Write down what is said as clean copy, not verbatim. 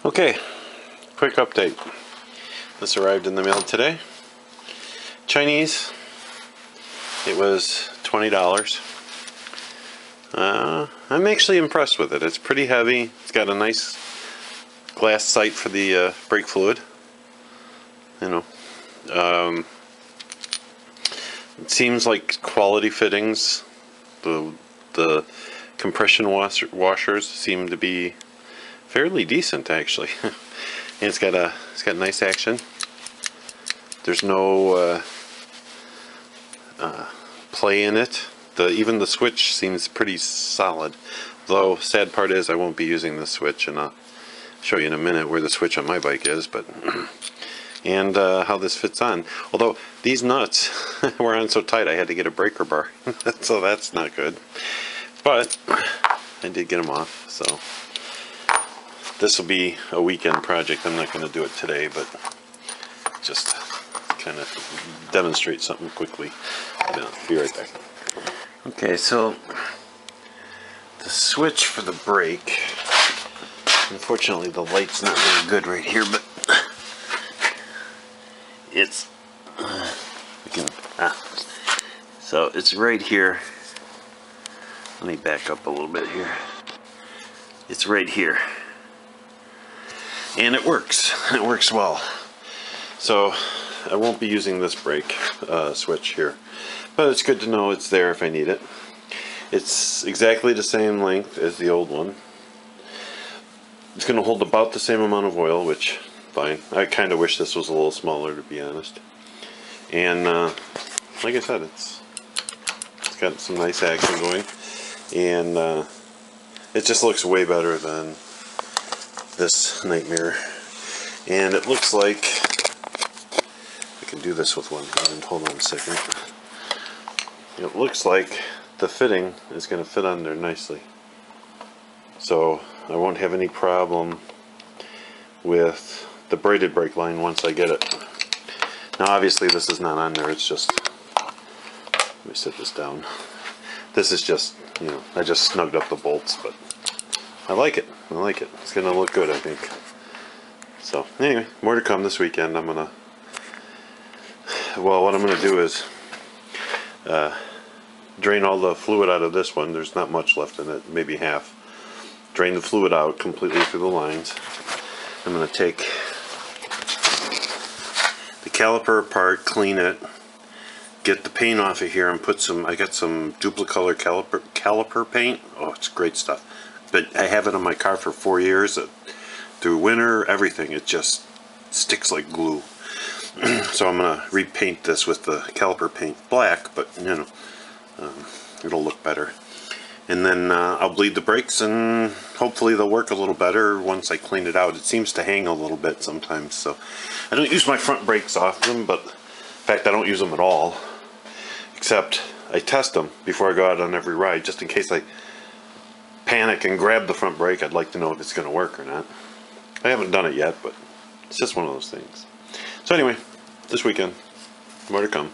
Okay, quick update. This arrived in the mail today. Chinese. It was $20. I'm actually impressed with it. It's pretty heavy. It's got a nice glass sight for the brake fluid. You know, it seems like quality fittings. The compression washers seem to be fairly decent, actually. And it's got nice action. There's no play in it. Even the switch seems pretty solid. Though sad part is I won't be using the switch, and I'll show you in a minute where the switch on my bike is. But and how this fits on. Although these nuts were on so tight, I had to get a breaker bar, so that's not good. But I did get them off, so this will be a weekend project. I'm not going to do it today, but just kind of demonstrate something quickly. I'll be right back. Okay, so the switch for the brake, unfortunately the light's not really good right here, but it's so it's right here. Let me back up a little bit here. It's right here, and it works. It works well. So I won't be using this brake switch here, but it's good to know it's there if I need it. It's exactly the same length as the old one. It's going to hold about the same amount of oil, which fine. I kind of wish this was a little smaller, to be honest. And like I said, it's got some nice action going, and it just looks way better than this nightmare. And it looks like I can do this with one hand. Hold on a second. It looks like the fitting is going to fit on there nicely, so I won't have any problem with the braided brake line once I get it. Now obviously this is not on there, it's just, let me set this down. This is just, you know, I just snugged up the bolts, but I like it. I like it. It's going to look good, I think. So anyway, more to come this weekend. What I'm going to do is drain all the fluid out of this one. There's not much left in it, maybe half. Drain the fluid out completely through the lines. I'm going to take the caliper apart, clean it, get the paint off of here, and put some, I got some duplicolor caliper paint. Oh, it's great stuff. But I have it on my car for 4 years. Through winter, everything, it just sticks like glue. So I'm going to repaint this with the caliper paint black, but you know, it'll look better. And then I'll bleed the brakes, and hopefully they'll work a little better once I clean it out. It seems to hang a little bit sometimes, so I don't use my front brakes often, but in fact I don't use them at all, except I test them before I go out on every ride, just in case I panic and grab the front brake. I'd like to know if it's going to work or not. I haven't done it yet, but it's just one of those things. So anyway, this weekend, more to come.